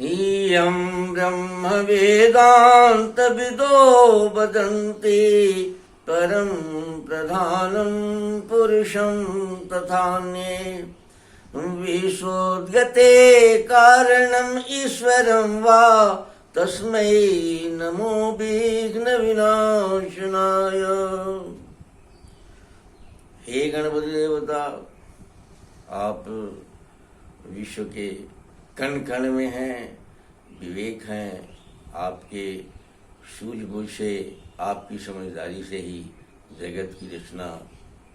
इयं ब्रह्म वेदांत विदो वदन्ति परं प्रधानं पुरुषं तथान्ये विश्वोद्गते कारणम् ईश्वरं वा तस्मै नमो विघ्न विनाशनाय। हे गणपति देवता, आप विश्व के कण कण में हैं, विवेक हैं। आपके सूझबूझ से, आपकी समझदारी से ही जगत की रचना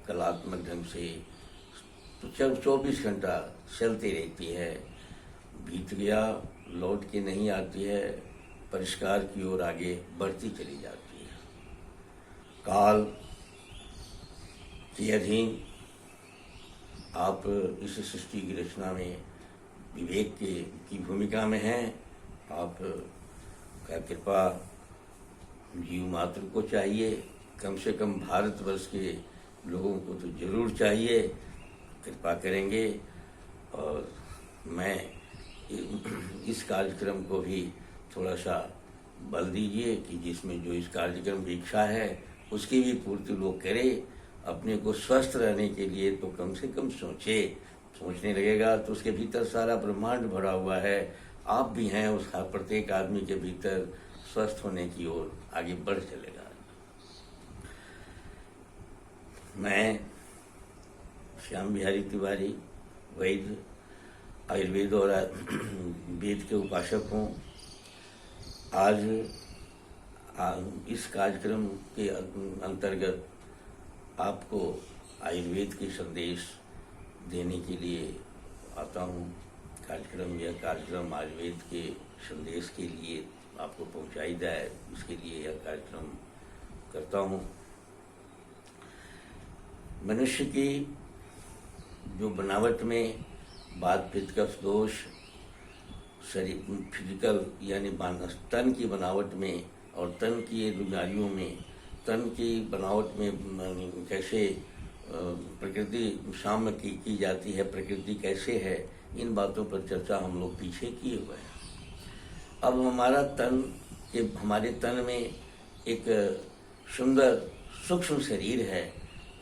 कलात्मक ढंग से 24 घंटा चलती रहती है। बीत गया लौट के नहीं आती है, परिष्कार की ओर आगे बढ़ती चली जाती है। काल के अधीन आप इस सृष्टि की रचना में विवेक की भूमिका में हैं। आप का कृपा जीव मात्र को चाहिए, कम से कम भारतवर्ष के लोगों को तो जरूर चाहिए। कृपा करेंगे और मैं इस कार्यक्रम को भी थोड़ा सा बल दीजिए कि जिसमें जो इस कार्यक्रम की इच्छा है उसकी भी पूर्ति लोग करें। अपने को स्वस्थ रहने के लिए तो कम से कम सोचने लगेगा तो उसके भीतर सारा ब्रह्मांड भरा हुआ है। आप भी हैं, उसका प्रत्येक आदमी के भीतर स्वस्थ होने की ओर आगे बढ़ चलेगा। मैं श्याम बिहारी तिवारी वैद्य आयुर्वेद और वेद के उपासक हूँ। आज इस कार्यक्रम के अंतर्गत आपको आयुर्वेद के संदेश देने के लिए आता हूँ। यह कार्यक्रम आयुर्वेद के संदेश के लिए आपको पहुँचाई जाए, इसके लिए यह कार्यक्रम करता हूँ। मनुष्य की जो बनावट में वात पित्त कफ दोष, शरीर फिजिकल यानी तन की बनावट में और तन की बीमारियों में, तन की बनावट में कैसे प्रकृति साम्य की जाती है, प्रकृति कैसे है, इन बातों पर चर्चा हम लोग पीछे किए हुए हैं। अब हमारे तन में एक सुंदर सूक्ष्म शरीर है।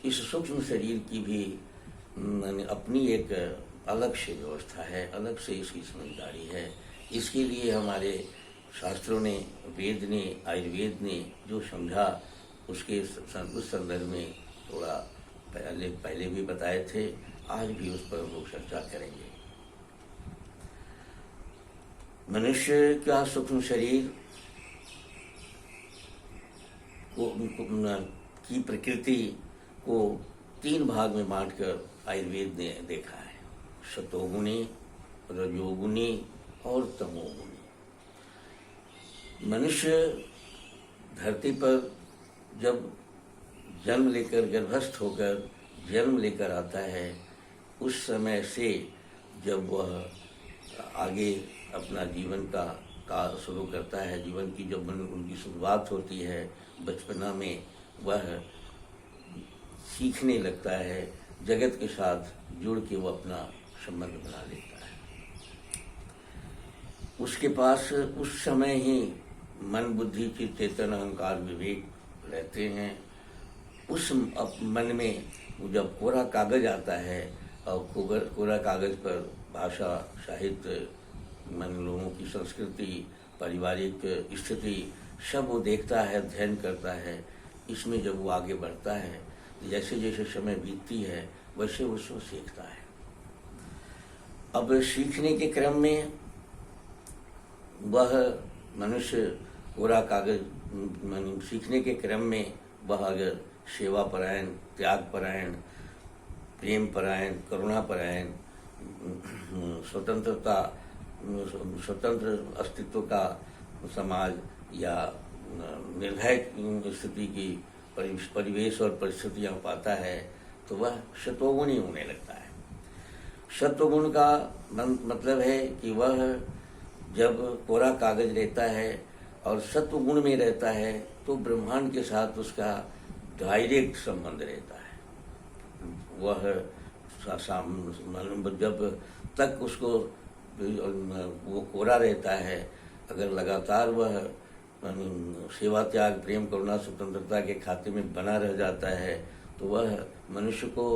इस सूक्ष्म शरीर की भी अपनी एक अलग से व्यवस्था है, अलग से इसकी समझदारी है। इसके लिए हमारे शास्त्रों ने, वेद ने, आयुर्वेद ने जो समझा उसके उस संदर्भ में थोड़ा पहले भी बताए थे। आज भी उस पर हम लोग चर्चा करेंगे। मनुष्य का सूक्ष्म शरीर की प्रकृति को 3 भाग में बांटकर आयुर्वेद ने देखा है: सतोगुणी, रजोगुणी और तमोगुणी। मनुष्य धरती पर जब जन्म लेकर, गर्भस्थ होकर जन्म लेकर आता है, उस समय से जब वह आगे अपना जीवन का शुरू करता है, जीवन की जब उनकी शुरुआत होती है, बचपना में वह सीखने लगता है, जगत के साथ जुड़ के वो अपना संबंध बना लेता है। उसके पास उस समय ही मन, बुद्धि, चित्त, चेतन, अहंकार, विवेक रहते हैं। उस मन में जब कोरा कागज आता है और कोरा कागज पर भाषा, साहित्य, मन, लोगों की संस्कृति, पारिवारिक स्थिति सब वो देखता है, अध्ययन करता है। इसमें जब वो आगे बढ़ता है, जैसे जैसे समय बीतती है वैसे उसको सीखता है। अब सीखने के क्रम में वह मनुष्य कोरा कागज सीखने के क्रम में वह अगर सेवा परायण, त्याग परायण, प्रेम परायण, करुणा परायण, स्वतंत्र अस्तित्व का समाज या निर्भय स्थिति की परिवेश और परिस्थितियां पाता है तो वह सतोगुणी होने लगता है। सत्वगुण का मतलब है कि वह जब कोरा कागज रहता है और सत्वगुण में रहता है तो ब्रह्मांड के साथ उसका डायरेक्ट संबंध रहता है। वह जब तक उसको वो कोरा रहता है, अगर लगातार वह सेवा, त्याग, प्रेम, करुणा, स्वतंत्रता के खाते में बना रह जाता है, तो वह मनुष्य को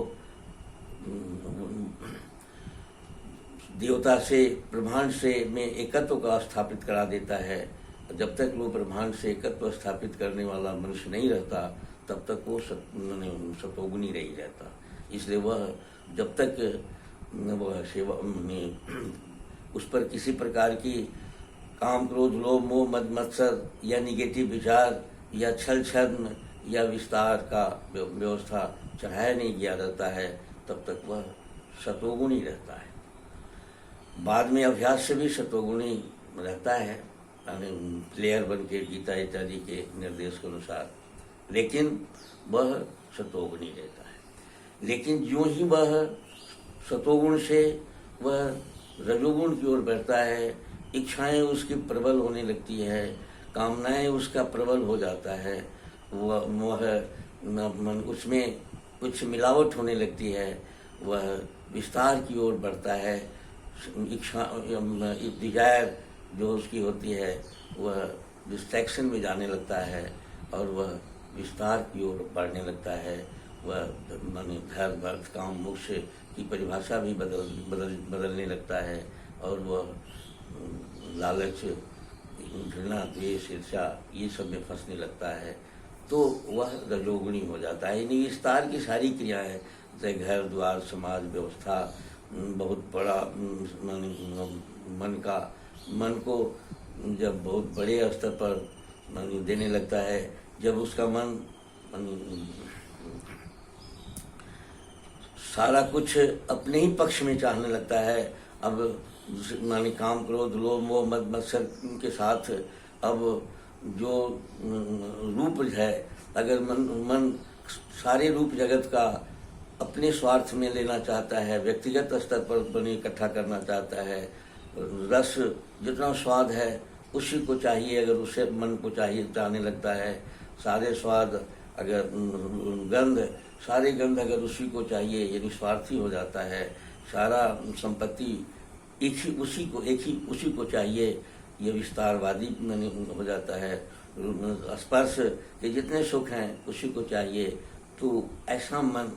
देवता से, ब्रह्मांड से में एकत्व का स्थापित करा देता है। जब तक वो ब्रह्मांड से एकत्व स्थापित करने वाला मनुष्य नहीं रहता, तब तक वो सतोगुनी नहीं रहता। इसलिए वह जब तक वह सेवा उस पर किसी प्रकार की काम, क्रोध, लोभ, मोह, मद मत्सर या निगेटिव विचार या छल छद्म या विस्तार का व्यवस्था चढ़ाया नहीं गया रहता है, तब तक वह सतोगुणी रहता है। बाद में अभ्यास से भी सतोगुणी रहता है, प्लेयर बन के गीता इत्यादि के निर्देश के अनुसार, लेकिन वह सतोगुणी रहता है। लेकिन जो ही वह सतोगुण से वह रजोगुण की ओर बढ़ता है, इच्छाएं उसकी प्रबल होने लगती है, कामनाएं उसका प्रबल हो जाता है, वह उसमें कुछ मिलावट होने लगती है, वह विस्तार की ओर बढ़ता है, इच्छा, डिजायर जो उसकी होती है वह डिस्ट्रैक्शन में जाने लगता है और वह विस्तार की ओर बढ़ने लगता है। वह धर्म, अर्थ, काम, मोक्ष की परिभाषा भी बदलने लगता है और वह लालच, घृणा, द्वेष, ईर्ष्या ये सब में फंसने लगता है, तो वह रजोगुणी हो जाता है। यानी विस्तार की सारी क्रियाएं, जैसे घर द्वार, समाज व्यवस्था, बहुत बड़ा मन को जब बहुत बड़े स्तर पर देने लगता है, जब उसका मन सारा कुछ अपने ही पक्ष में चाहने लगता है, अब काम, क्रोध, लोभ, मोह, मद मत्सर के साथ अब जो रूप है, अगर मन सारे रूप जगत का अपने स्वार्थ में लेना चाहता है, व्यक्तिगत स्तर पर बने इकट्ठा करना चाहता है, रस जितना स्वाद है उसी को चाहिए, अगर उसे मन को चाहने लगता है, सारे स्वाद, अगर गंध, सारे गंध अगर उसी को चाहिए, यानी स्वार्थी हो जाता है। सारा संपत्ति उसी को चाहिए, ये विस्तारवादी हो जाता है। स्पर्श के जितने सुख हैं उसी को चाहिए। तो ऐसा मन,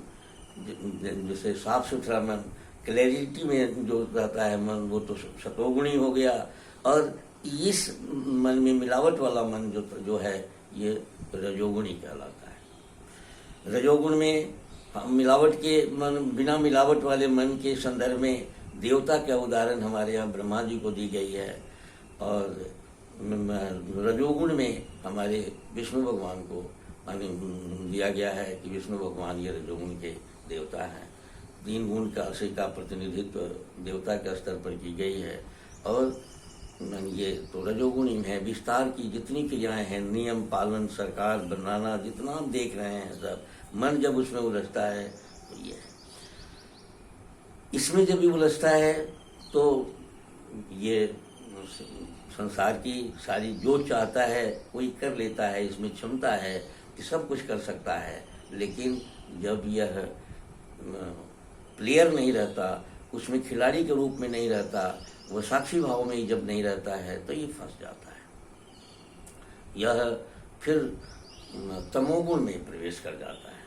जैसे साफ सुथरा मन, क्लैरिटी में जो रहता है मन, वो तो सतोगुणी हो गया। और इस मन में मिलावट वाला मन जो है ये रजोगुणी कहलाता है। रजोगुण में मिलावट के मन, बिना मिलावट वाले मन के संदर्भ में देवता का उदाहरण हमारे यहाँ ब्रह्मा जी को दी गई है, और रजोगुण में हमारे विष्णु भगवान को दिया गया है कि विष्णु भगवान ये रजोगुण के देवता हैं। 3 गुण का प्रतिनिधित्व देवता के स्तर पर की गई है। और ये तो रजोगुणी है। विस्तार की जितनी क्रियाएं हैं, नियम पालन, सरकार बनाना, जितना हम देख रहे हैं सब, मन जब उसमें उलझता है तो ये है। इसमें जब भी उलझता है तो ये संसार की सारी जो चाहता है वही कर लेता है। इसमें क्षमता है कि सब कुछ कर सकता है, लेकिन जब यह प्लेयर नहीं रहता, उसमें खिलाड़ी के रूप में नहीं रहता, वह साक्षी भाव में जब नहीं रहता है तो ये फंस जाता है। यह फिर तमोगुण में प्रवेश कर जाता है।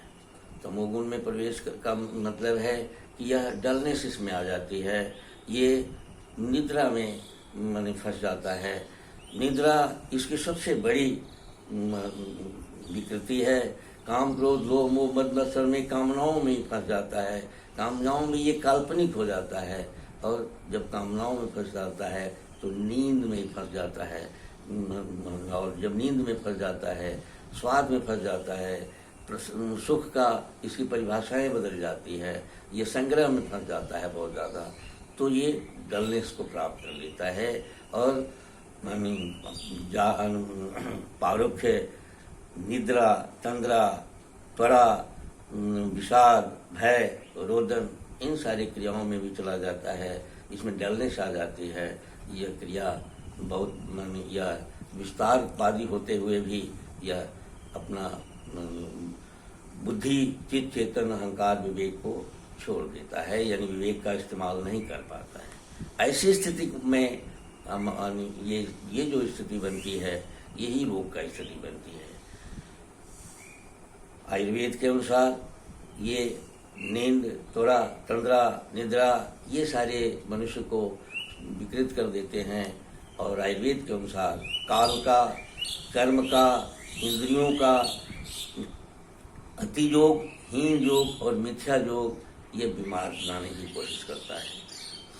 तमोगुण में प्रवेश का मतलब है कि यह डलनेस इसमें आ जाती है। ये निद्रा में फंस जाता है। निद्रा इसकी सबसे बड़ी विकृति है। काम, क्रोध, लोभ, मोह, मद मत्सर में कामनाओं में ही फंस जाता है। कामनाओं में ये काल्पनिक हो जाता है, और जब कामनाओं में फंस जाता है तो नींद में ही फंस जाता है। और जब नींद में फंस जाता है, स्वाद में फंस जाता है, सुख का इसकी परिभाषाएं बदल जाती है, ये संग्रह में फंस जाता है बहुत ज़्यादा, तो ये डलनेस को प्राप्त कर लेता है। और पारुख्य, निद्रा, तंद्रा, त्वरा, विषाद, भय, रोदन, इन सारी क्रियाओं में भी चला जाता है। इसमें डलनेस आ जाती है। यह क्रिया बहुत यह विस्तारवादी होते हुए भी यह अपना बुद्धि, चित्त, चेतन, अहंकार, विवेक को छोड़ देता है, यानी विवेक का इस्तेमाल नहीं कर पाता है। ऐसी स्थिति में ये जो स्थिति बनती है, यही रोग का स्थिति बनती है। आयुर्वेद के अनुसार ये नींद, त्वरा, तंद्रा, निद्रा, ये सारे मनुष्य को विकृत कर देते हैं। और आयुर्वेद के अनुसार काल का, कर्म का, इंद्रियों का अति योग, हीन योग और मिथ्या योग ये बीमार बनाने की कोशिश करता है।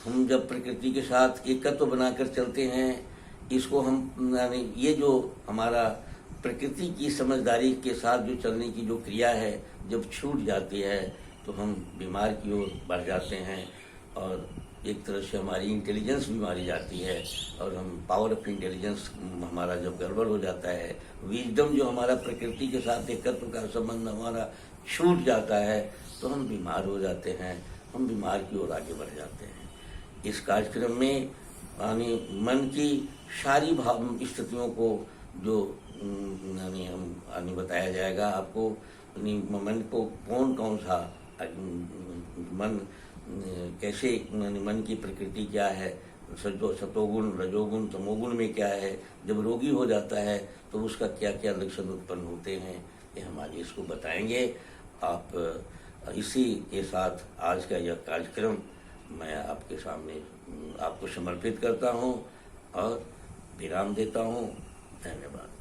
हम जब प्रकृति के साथ एकत्व बनाकर चलते हैं, इसको हम यानी ये जो हमारा प्रकृति की समझदारी के साथ जो चलने की जो क्रिया है, जब छूट जाती है तो हम बीमार की ओर बढ़ जाते हैं और एक तरह से हमारी इंटेलिजेंस भी मारी जाती है और हम पावर ऑफ इंटेलिजेंस हमारा जब गड़बड़ हो जाता है, विजडम जो हमारा प्रकृति के साथ एकत्व का संबंध हमारा छूट जाता है तो हम बीमार हो जाते हैं, हम बीमार की ओर आगे बढ़ जाते हैं। इस कार्यक्रम में यानी मन की सारी भाव स्थितियों को जो हम बताया जाएगा आपको, मन को कौन सा मन कैसे, मन की प्रकृति क्या है, सतोगुण, रजोगुण, तमोगुण में क्या है, जब रोगी हो जाता है तो उसका क्या क्या लक्षण उत्पन्न होते हैं, ये हमारे इसको बताएंगे। आप इसी के साथ आज का यह कार्यक्रम मैं आपके सामने आपको समर्पित करता हूँ और विराम देता हूँ। धन्यवाद।